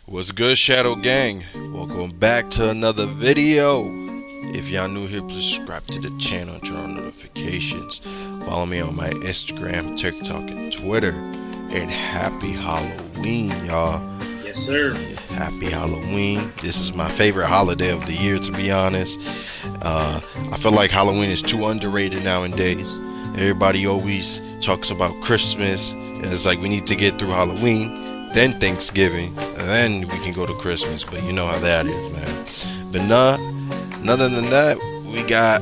What's good, Shadow Gang? Welcome back to another video. If y'all new here, please subscribe to the channel and turn on notifications. Follow me on my Instagram, TikTok, and Twitter. And happy Halloween, y'all. Yes, sir. Happy Halloween. This is my favorite holiday of the year, to be honest. I feel like Halloween is too underrated nowadays. Everybody always talks about Christmas, and it's like we need to get through Halloween, then Thanksgiving, and then we can go to Christmas. But you know how that is, man. But other than that, we got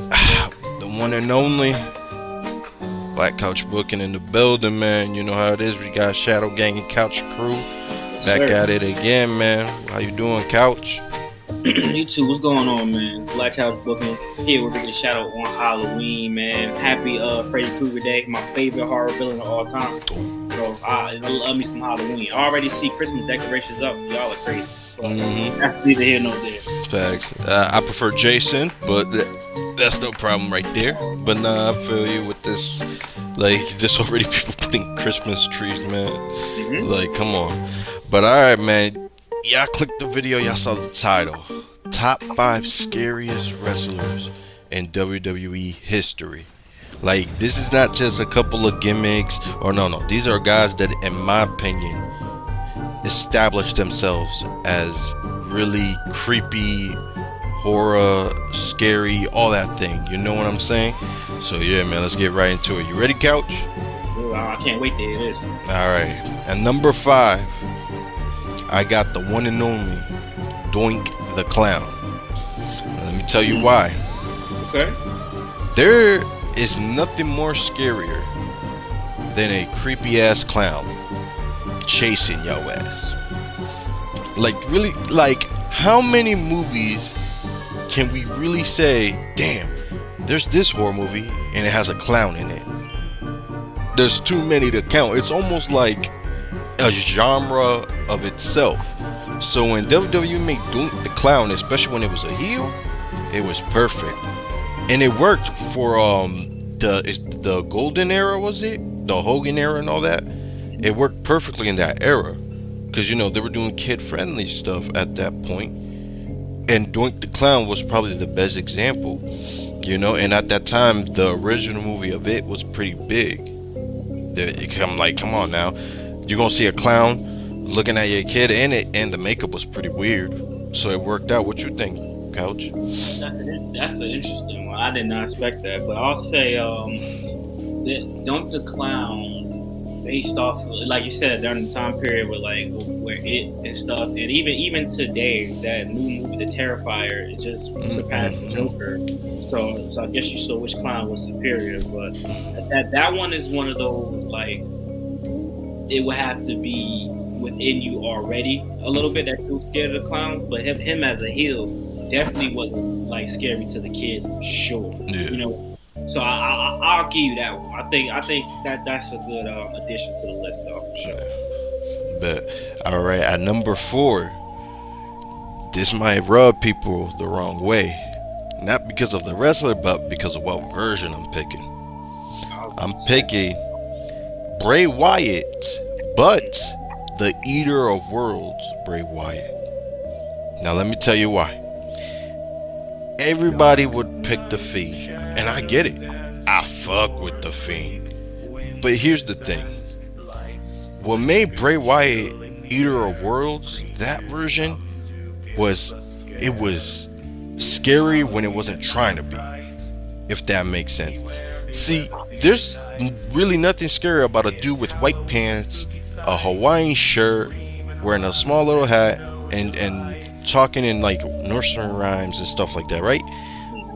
the one and only Black Couch Booking in the building, man. You know how it is. We got Shadow Gang and Couch Crew back at it again, man. How you doing, Couch? You too. What's going on, man? Black House Booking here. We're gonna get a shout out on Halloween, man. Happy Freddy Krueger Day, my favorite horror villain of all time. So I love me some Halloween. I already see Christmas decorations up. Y'all are crazy. So, that's neither here nor there. Facts. I prefer Jason, but that's no problem right there. But nah, I feel you with this. Like, there's already people putting Christmas trees, man. Like, come on. But alright, man. Y'all clicked the video, y'all saw the title. Top 5 scariest wrestlers in WWE history. Like, this is not just a couple of gimmicks, or no. These are guys that, in my opinion, established themselves as really creepy, horror, scary, all that thing. You know what I'm saying? So yeah, man, let's get right into it. You ready, Couch? Ooh, I can't wait to hear this. Alright. And number 5, I got the one and only Doink the Clown. Now, let me tell you why. Okay. There is nothing more scarier than a creepy ass clown chasing your ass. Like, really, like, how many movies can we really say, damn, there's this horror movie and it has a clown in it? There's too many to count. It's almost like a genre of itself. So when WWE made Doink the Clown, especially when it was a heel, it was perfect, and it worked for the golden era, was it the Hogan era and all that? It worked perfectly in that era because, you know, they were doing kid-friendly stuff at that point, and Doink the Clown was probably the best example, you know. And at that time, the original movie of it was pretty big. I'm like, come on now. You're gonna see a clown looking at your kid in it, and the makeup was pretty weird, so it worked out. What you think, Couch? That's an interesting one. I did not expect that, but I'll say Dunk the Clown, based off, like you said, during the time period where it and stuff, and even today, that new movie, The Terrifier, it just surpassed Joker. So I guess you saw which clown was superior, but that one is one of those, like, it would have to be within you already a little bit that you're scared of the clown, but him as a heel definitely wasn't like scary to the kids for sure. Yeah. You know, so I'll give you that one. I think that's a good addition to the list, though. For sure. But all right, at number 4, this might rub people the wrong way, not because of the wrestler, but because of what version I'm picking. I'm picking Bray Wyatt, but the Eater of Worlds, Bray Wyatt. Now let me tell you why. Everybody would pick the Fiend, and I get it. I fuck with the Fiend. But here's the thing. What made Bray Wyatt Eater of Worlds, that version, was scary when it wasn't trying to be, if that makes sense. See, there's really nothing scary about a dude with white pants, a Hawaiian shirt, wearing a small little hat, and talking in like nursery rhymes and stuff like that, right?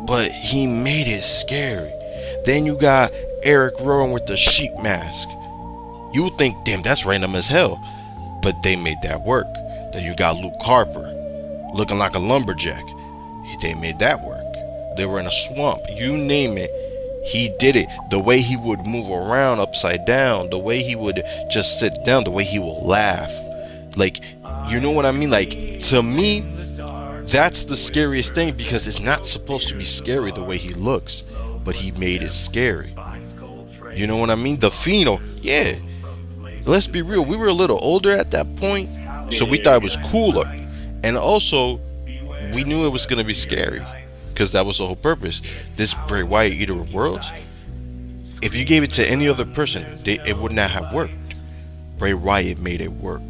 But he made it scary. Then you got Eric Rowan with the sheep mask. You think, damn, that's random as hell, but they made that work. Then you got Luke Harper looking like a lumberjack. They made that work. They were in a swamp. You name it, he did it. The way he would move around upside down, the way he would just sit down, the way he will laugh. Like, you know what I mean? Like, to me, that's the scariest thing, because it's not supposed to be scary the way he looks, but he made it scary. You know what I mean? The Fiend, yeah. Let's be real. We were a little older at that point, So we thought it was cooler. And also, we knew it was going to be scary. Because that was the whole purpose. This Bray Wyatt Eater of Worlds, if you gave it to any other person, it would not have worked. Bray Wyatt made it work.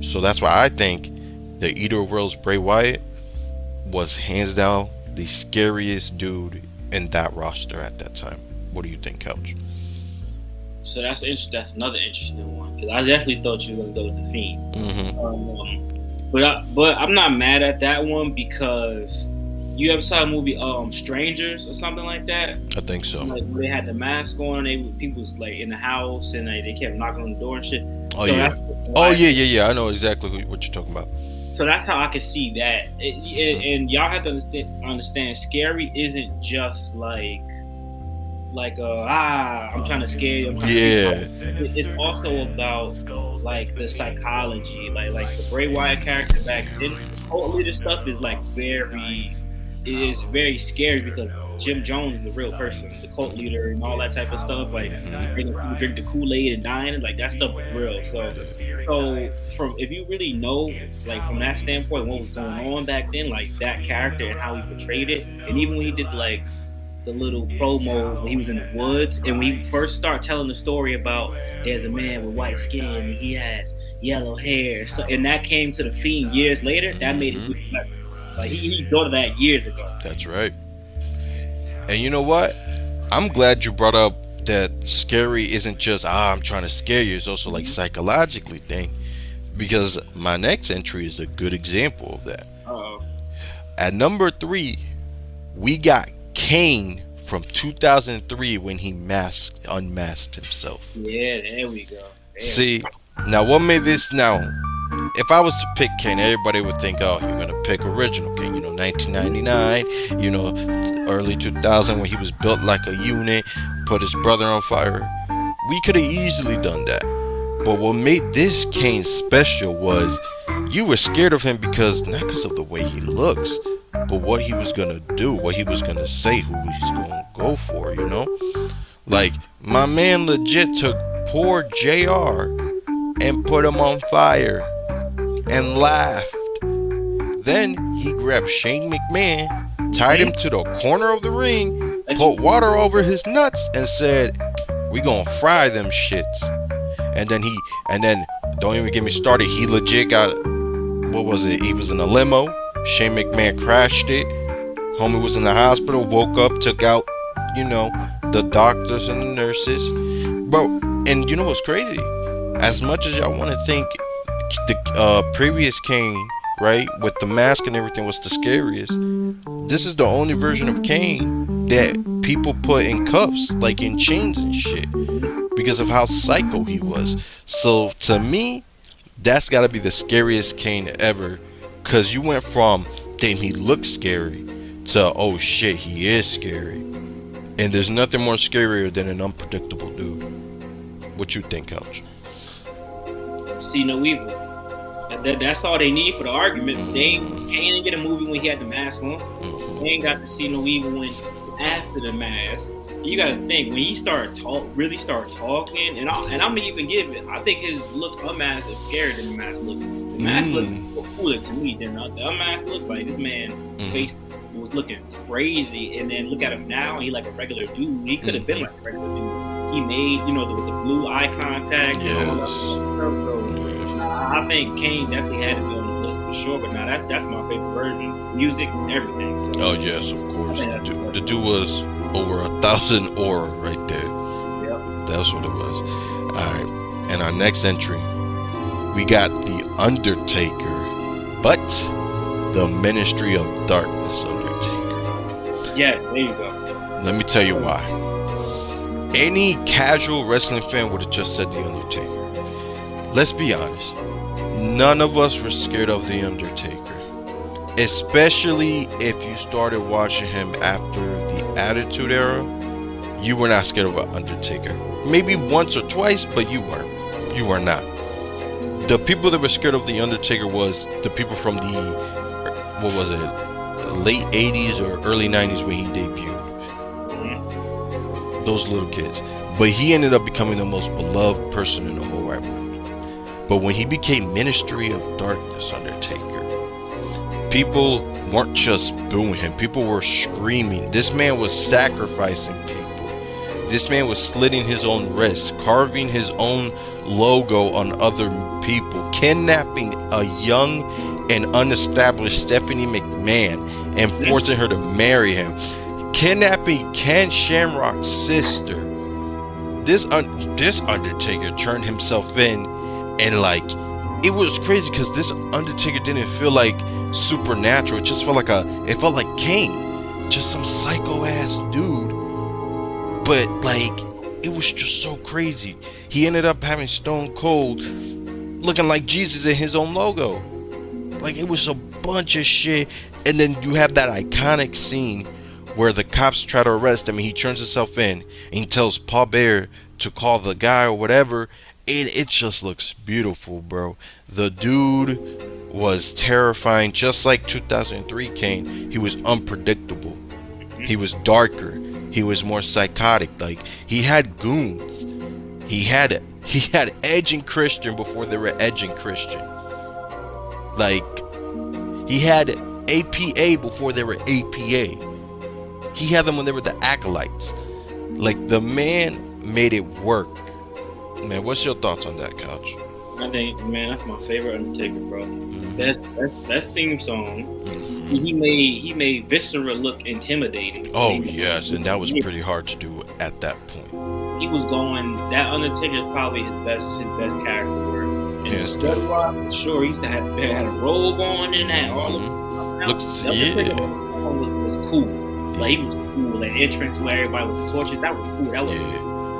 So that's why I think the Eater of Worlds Bray Wyatt was hands down the scariest dude in that roster at that time. What do you think, Couch? So that's another interesting one, because I definitely thought you were gonna go with the Fiend. Mm-hmm. But I'm not mad at that one, because you ever saw a movie Strangers or something like that? I think so. Like where they had the mask on, people was like in the house and they kept knocking on the door and shit. Oh so yeah. I know exactly what you're talking about. So that's how I can see that. And y'all have to understand, scary isn't just like I'm trying to scare you. It's also about like the psychology, like the Bray Wyatt character back then. Cult leader stuff is like very scary, because Jim Jones is a real person, the cult leader and all that type of stuff. Like making people drink the Kool-Aid and dying, like that stuff is real. So from if you really know, like from that standpoint, what was going on back then, like that character and how he portrayed it, and even when he did like the little promo when he was in the woods, and when he first started telling the story about there's a man with white skin and he has yellow hair, so, and that came to the Fiend years later, that made it better. Like he thought of that years ago. That's right. And you know what? I'm glad you brought up that scary isn't just I'm trying to scare you. It's also like psychologically thing, because my next entry is a good example of that. Uh-oh. At number 3, we got Kane from 2003 when he unmasked himself. Yeah, there we go. Damn. See, now what made this now? If I was to pick Kane, everybody would think, oh, you're gonna pick original Kane. 1999, early 2000 when he was built like a unit, put his brother on fire. We could have easily done that. But what made this Kane special was you were scared of him because not because of the way he looks, but what he was gonna do, what he was gonna say, who he's gonna go for, Like, my man legit took poor JR and put him on fire and laughed. Then he grabbed Shane McMahon, tied him to the corner of the ring, put water over his nuts, and said, "We gonna fry them shits." And then don't even get me started. He legit got, what was it? He was in a limo. Shane McMahon crashed it. Homie was in the hospital, woke up, took out, the doctors and the nurses. Bro, and you know what's crazy? As much as y'all want to think the previous Kane, right, with the mask and everything was the scariest, this is the only version of Kane that people put in cuffs, like in chains and shit, because of how psycho he was. So to me, that's got to be the scariest Kane ever, because you went from, damn, he looked scary, to, oh shit, he is scary. And there's nothing more scarier than an unpredictable dude. What you think, Couch? See no evil. That's all they need for the argument. They ain't get a movie when he had the mask on. They ain't got to see no evil when after the mask. You gotta think, when he really start talking, and I'm gonna even give it, I think his look unmasked is scarier than the mask look. The mask looked cooler to me than the unmasked looked. Like this man face was looking crazy, and then look at him now, and he like a regular dude. He could have been like a regular dude. He made, with the blue eye contact and all that stuff. So I think Kane definitely had to be on the list for sure. But now that's my favorite version. Music, everything. So, oh yes, of course. The dude was over 1,000 aura right there. Yep. That's what it was. Alright. And our next entry, we got the Undertaker, but the Ministry of Darkness Undertaker. Yeah, there you go. Let me tell you why. Any casual wrestling fan would have just said the Undertaker. Let's be honest. None of us were scared of the Undertaker. Especially if you started watching him after the Attitude Era. You were not scared of an Undertaker. Maybe once or twice, but you weren't. You were not. The people that were scared of the Undertaker was the people from the, late 80s or early 90s when he debuted. Those little kids. But he ended up becoming the most beloved person in the whole wide world. But when he became Ministry of Darkness Undertaker, people weren't just booing him. People were screaming. This man was sacrificing people. This man was slitting his own wrists, carving his own logo on other people, kidnapping a young and unestablished Stephanie McMahon and forcing her to marry him, kidnapping Ken Shamrock's sister. This Undertaker turned himself in, and like, it was crazy because this Undertaker didn't feel like supernatural. It just felt like Kane, just some psycho ass dude. But like, it was just so crazy. He ended up having Stone Cold looking like Jesus in his own logo. Like, it was a bunch of shit. And then you have that iconic scene where the cops try to arrest him, and he turns himself in and he tells Paul Bearer to call the guy or whatever. And it just looks beautiful, bro. The dude was terrifying, just like 2003 Kane. He was unpredictable. He was darker. He was more psychotic. Like, he had goons. He had Edge and Christian before they were Edge and Christian. Like, he had APA before they were APA. He had them when they were the Acolytes. Like, the man made it work. Man, what's your thoughts on that, Couch? I think, man, that's my favorite Undertaker, bro. Best theme song. He made Viscera look intimidating. Oh yes, and that was pretty hard to do at that point. He was going. That Undertaker is probably his best character work. And Yes, sure, he used to had a robe on and that all of was cool. Like, he was cool. That entrance where everybody with the torches, that was cool. That was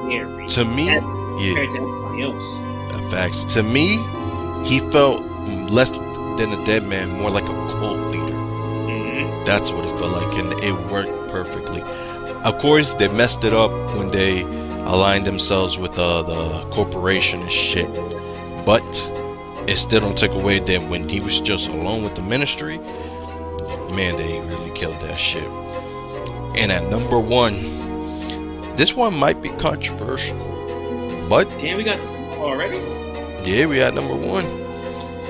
scary. To me, compared to everybody else. Facts. To me, he felt less than a dead man, more like a cult leader. That's what it felt like, and it worked perfectly. Of course, they messed it up when they aligned themselves with the corporation and shit. But it still don't take away that when he was just alone with the Ministry, man, they really killed that shit. And at number 1, this one might be controversial, but damn, we got already. Yeah, we got number 1.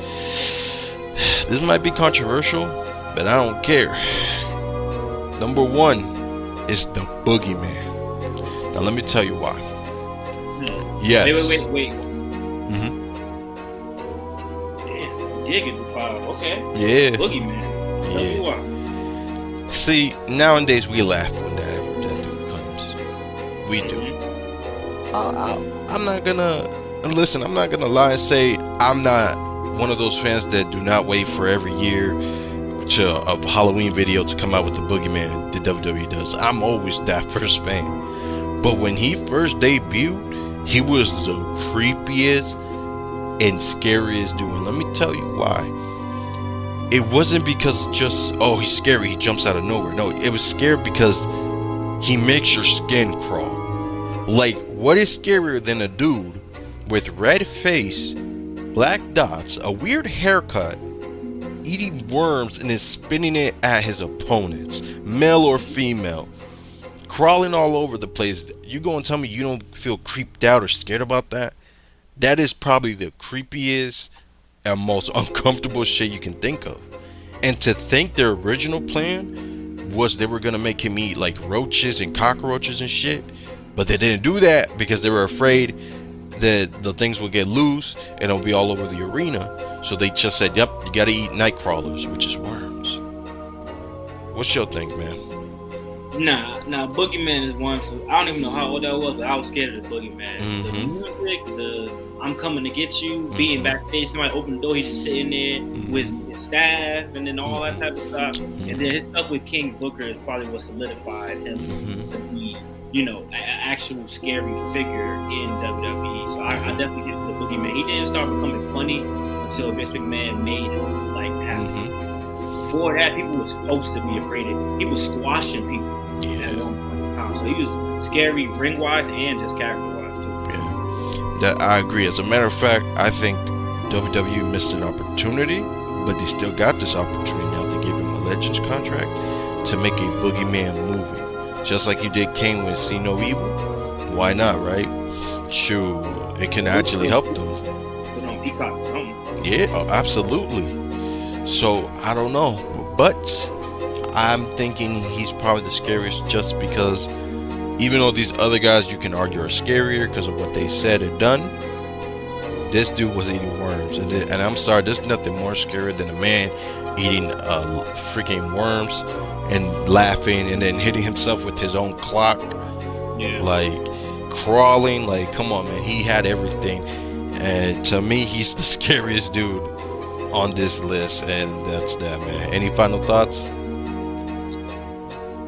This might be controversial, but I don't care. Number 1 is the Boogeyman. Now let me tell you why. Yes. Wait. Damn, digging the 5. Okay. Yeah. Boogeyman. Tell me why. See, nowadays we laugh when that dude comes. We do. I'm not gonna lie and say I'm not one of those fans that do not wait for every year of Halloween video to come out with the Boogeyman the WWE does. I'm always that first fan. But when he first debuted, he was the creepiest and scariest dude. Let me tell you why. It wasn't because just, oh, he's scary, he jumps out of nowhere. No, it was scary because he makes your skin crawl. Like, what is scarier than a dude with red face, black dots, a weird haircut, eating worms and then spinning it at his opponents, male or female, crawling all over the place? You go and tell me you don't feel creeped out or scared about that? That is probably the creepiest and most uncomfortable shit you can think of. And to think their original plan was they were gonna make him eat like roaches and cockroaches and shit, but they didn't do that because they were afraid that the things would get loose and it'll be all over the arena. So they just said, yep, you gotta eat night crawlers, which is worms. What's your thing, man? Nah, Boogeyman is one. I don't even know how old I was, but I was scared of the Boogeyman. The music, the I'm coming to get you, being backstage, somebody opened the door, he's just sitting there with his staff, and then all that type of stuff. And then his stuff with King Booker is probably what solidified him to be, an actual scary figure in WWE. So I definitely get the Boogeyman. He didn't start becoming funny until Vince McMahon made him like happy. Before that, people were supposed to be afraid of him. He was squashing people at one point in time. So he was scary ring-wise and just character-wise too. Yeah, that I agree. As a matter of fact, I think WWE missed an opportunity, but they still got this opportunity now to give him a Legends contract to make a Boogeyman movie. Just like you did Kane with See No Evil. Why not, right? Shoot, it can actually help them. Put on Peacock Yeah, absolutely. So I don't know, but I'm thinking he's probably the scariest just because even though these other guys you can argue are scarier because of what they said or done, this dude was eating worms, and I'm sorry, there's nothing more scary than a man eating freaking worms and laughing and then hitting himself with his own clock, like crawling. Like, come on, man, he had everything, and to me, he's the scariest dude on this list, and that's that, man. Any final thoughts?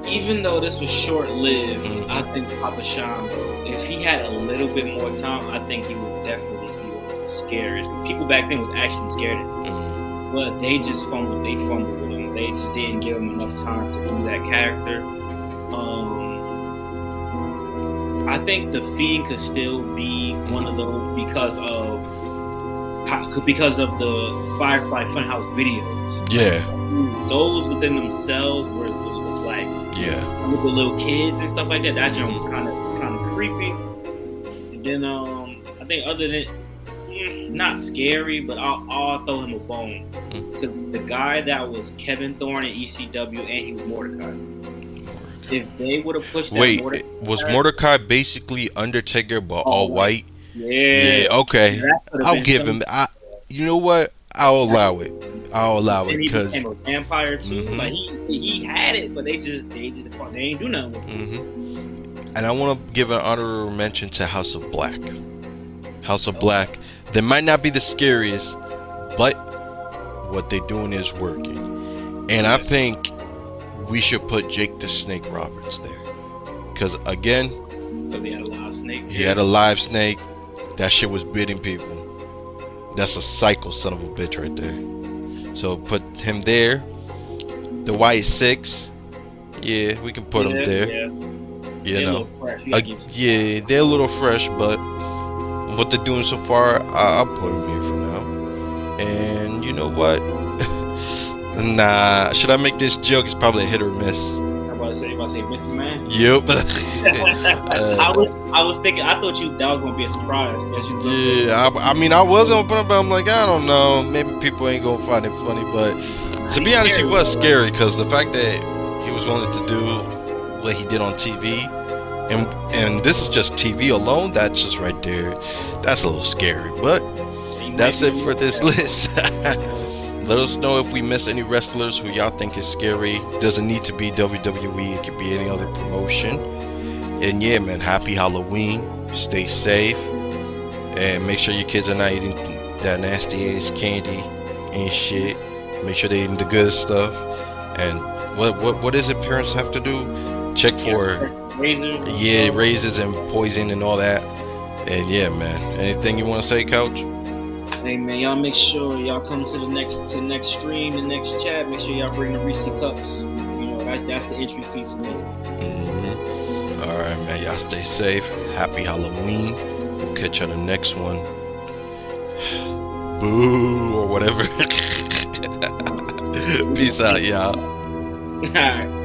Even though this was short-lived, I think Papa Sean, if he had a little bit more time, I think he would definitely be one of the scariest. People back then was actually scared of him, but they just fumbled. They fumbled with him. They just didn't give him enough time to do that character. I think the Fiend could still be one of those because of the Firefly Funhouse videos. Yeah, those within themselves was like with the little kids and stuff like that. That joint was kind of creepy. And then I think other than not scary, but I'll throw him a bone because the guy that was Kevin Thorne in ECW and he was Mordecai. If they would have pushed that was Mordecai basically Undertaker but all white? Yeah. Okay. I'll give him. You know what? I'll allow it. Because he became a vampire too. Like he had it, but they ain't do nothing with it. And I want to give an honorable mention to House of Black. House of Black. They might not be the scariest, but what they're doing is working. And I think we should put Jake the Snake Roberts there. Because again, he had a live snake. He had a live snake. That shit was biting people. That's a psycho son of a bitch right there. So put him there. The White Six. Yeah, we can put them there. You know. They're a little fresh, but what they're doing so far, I'll put them here for now. And you know what? Nah, should I make this joke? It's probably a hit or miss. I'm about to say Mr. Man. Yep. I was thinking, I thought that was gonna be a surprise. I mean, I was gonna put him, but I'm like, I don't know. Maybe people ain't gonna find it funny, but to be honest, he was scary because the fact that he was willing to do what he did on TV, and this is just TV alone. That's just right there. That's a little scary, but that's it for this list. Let us know if we miss any wrestlers who y'all think is scary. Doesn't need to be WWE. It could be any other promotion. And yeah, man, happy Halloween. Stay safe. And make sure your kids are not eating that nasty ass candy and shit. Make sure they're eating the good stuff. And what is it parents have to do? Check for razors and poison and all that. And yeah, man. Anything you want to say, Couch? Hey man, y'all make sure y'all come to the next stream, the next chat. Make sure y'all bring the Reese cups. You know, that's the entry fee for me. All right, man. Y'all stay safe. Happy Halloween. We'll catch you on the next one. Boo or whatever. Peace out, y'all. All right.